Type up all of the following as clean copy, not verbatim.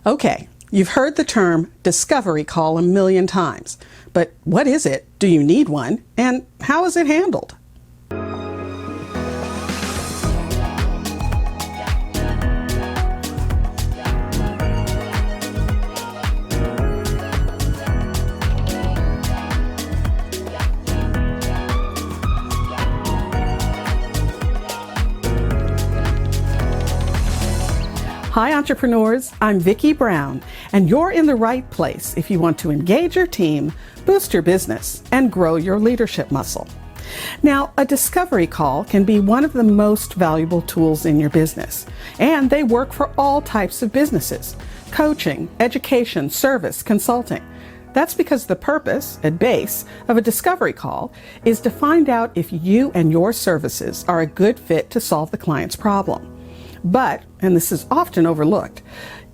Okay, you've heard the term discovery call a million times, but what is it? Do you need one? And how is it handled? Hi entrepreneurs, I'm Vicky Brown, and you're in the right place if you want to engage your team, boost your business, and grow your leadership muscle. Now, a discovery call can be one of the most valuable tools in your business, and they work for all types of businesses: coaching, education, service, consulting. That's because the purpose, at base, of a discovery call is to find out if you and your services are a good fit to solve the client's problem. But, and this is often overlooked,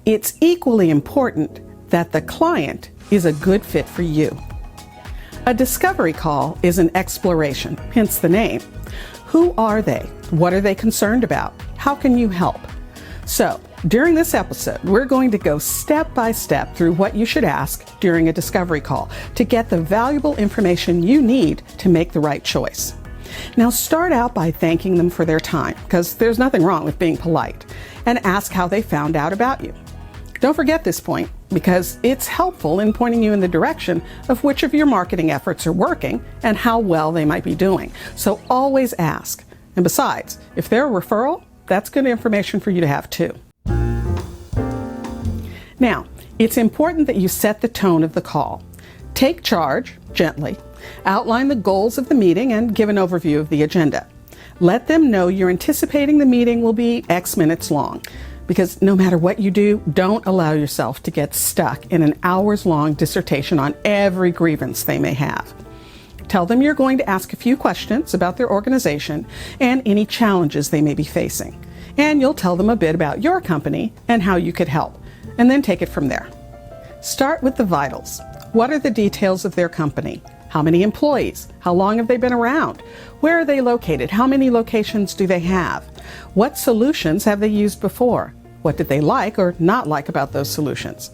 it's equally important that the client is a good fit for you. A discovery call is an exploration, hence the name. Who are they? What are they concerned about? How can you help? So, during this episode, we're going to go step by step through what you should ask during a discovery call to get the valuable information you need to make the right choice. Now start out by thanking them for their time, because there's nothing wrong with being polite, and ask how they found out about you. Don't forget this point, because it's helpful in pointing you in the direction of which of your marketing efforts are working and how well they might be doing. So always ask. And besides, if they're a referral, that's good information for you to have too. Now, it's important that you set the tone of the call. Take charge, gently. Outline the goals of the meeting and give an overview of the agenda. Let them know you're anticipating the meeting will be X minutes long, because no matter what you do, don't allow yourself to get stuck in an hours-long dissertation on every grievance they may have. Tell them you're going to ask a few questions about their organization and any challenges they may be facing. And you'll tell them a bit about your company and how you could help, and then take it from there. Start with the vitals. What are the details of their company? How many employees? How long have they been around? Where are they located? How many locations do they have? What solutions have they used before? What did they like or not like about those solutions?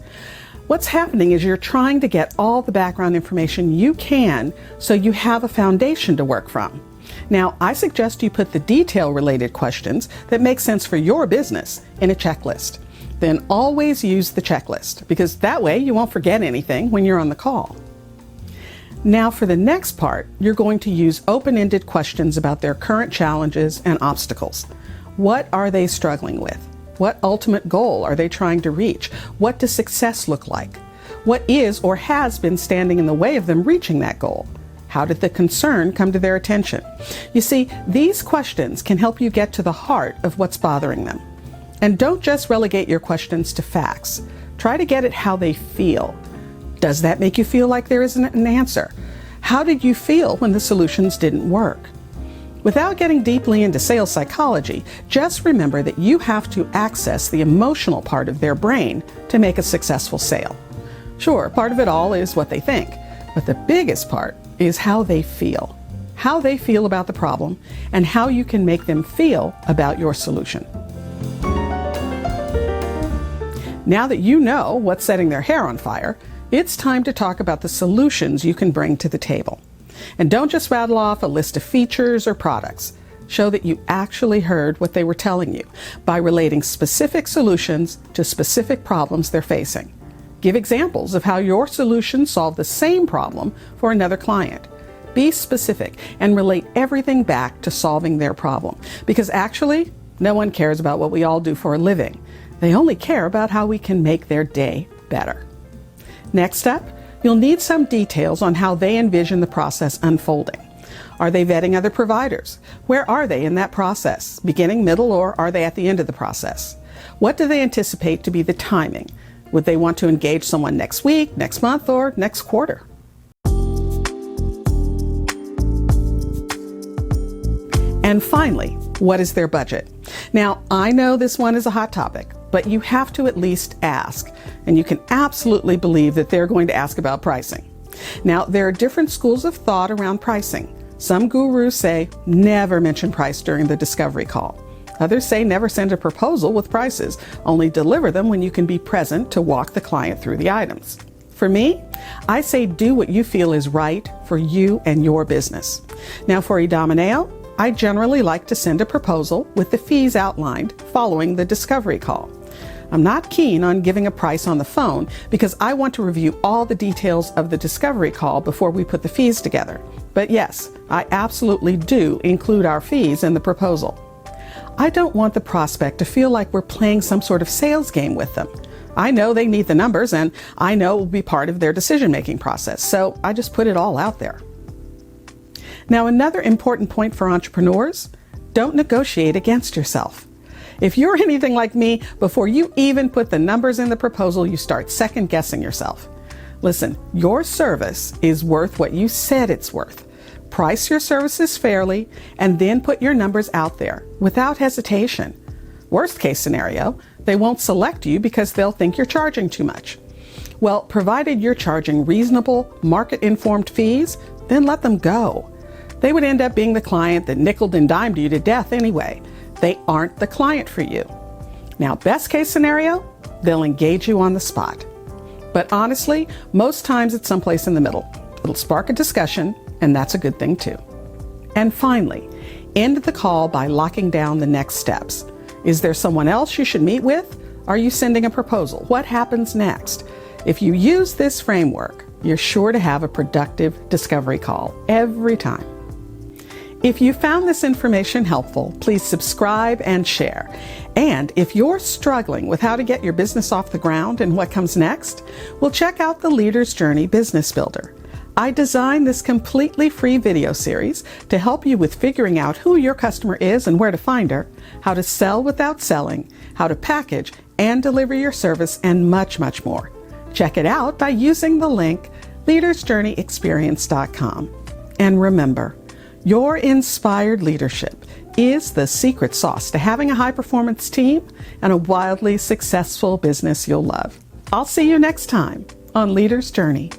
What's happening is you're trying to get all the background information you can so you have a foundation to work from. Now, I suggest you put the detail-related questions that make sense for your business in a checklist. Then always use the checklist, because that way you won't forget anything when you're on the call. Now for the next part, you're going to use open-ended questions about their current challenges and obstacles. What are they struggling with? What ultimate goal are they trying to reach? What does success look like? What is or has been standing in the way of them reaching that goal? How did the concern come to their attention? You see, these questions can help you get to the heart of what's bothering them. And don't just relegate your questions to facts. Try to get at how they feel. Does that make you feel like there isn't an answer? How did you feel when the solutions didn't work? Without getting deeply into sales psychology, just remember that you have to access the emotional part of their brain to make a successful sale. Sure, part of it all is what they think, but the biggest part is how they feel. How they feel about the problem and how you can make them feel about your solution. Now that you know what's setting their hair on fire, it's time to talk about the solutions you can bring to the table. And don't just rattle off a list of features or products. Show that you actually heard what they were telling you by relating specific solutions to specific problems they're facing. Give examples of how your solution solved the same problem for another client. Be specific and relate everything back to solving their problem. Because actually, no one cares about what we all do for a living. They only care about how we can make their day better. Next up, you'll need some details on how they envision the process unfolding. Are they vetting other providers? Where are they in that process? Beginning, middle, or are they at the end of the process? What do they anticipate to be the timing? Would they want to engage someone next week, next month, or next quarter? And finally, what is their budget? Now, I know this one is a hot topic, but you have to at least ask, and you can absolutely believe that they're going to ask about pricing. Now, there are different schools of thought around pricing. Some gurus say never mention price during the discovery call. Others say never send a proposal with prices, only deliver them when you can be present to walk the client through the items. For me, I say do what you feel is right for you and your business. Now for Idomeneo, I generally like to send a proposal with the fees outlined following the discovery call. I'm not keen on giving a price on the phone because I want to review all the details of the discovery call before we put the fees together. But yes, I absolutely do include our fees in the proposal. I don't want the prospect to feel like we're playing some sort of sales game with them. I know they need the numbers, and I know it will be part of their decision-making process, so I just put it all out there. Now, another important point for entrepreneurs, don't negotiate against yourself. If you're anything like me, before you even put the numbers in the proposal, you start second-guessing yourself. Listen, your service is worth what you said it's worth. Price your services fairly, and then put your numbers out there without hesitation. Worst case scenario, they won't select you because they'll think you're charging too much. Well, provided you're charging reasonable, market-informed fees, then let them go. They would end up being the client that nickeled and dimed you to death anyway. They aren't the client for you. Now, best case scenario, they'll engage you on the spot. But honestly, most times it's someplace in the middle. It'll spark a discussion, and that's a good thing too. And finally, end the call by locking down the next steps. Is there someone else you should meet with? Are you sending a proposal? What happens next? If you use this framework, you're sure to have a productive discovery call every time. If you found this information helpful, please subscribe and share. And if you're struggling with how to get your business off the ground and what comes next, well, check out the Leader's Journey Business Builder. I designed this completely free video series to help you with figuring out who your customer is and where to find her, how to sell without selling, how to package and deliver your service, and much, much more. Check it out by using the link leadersjourneyexperience.com. And remember, your inspired leadership is the secret sauce to having a high-performance team and a wildly successful business you'll love. I'll see you next time on Leader's Journey.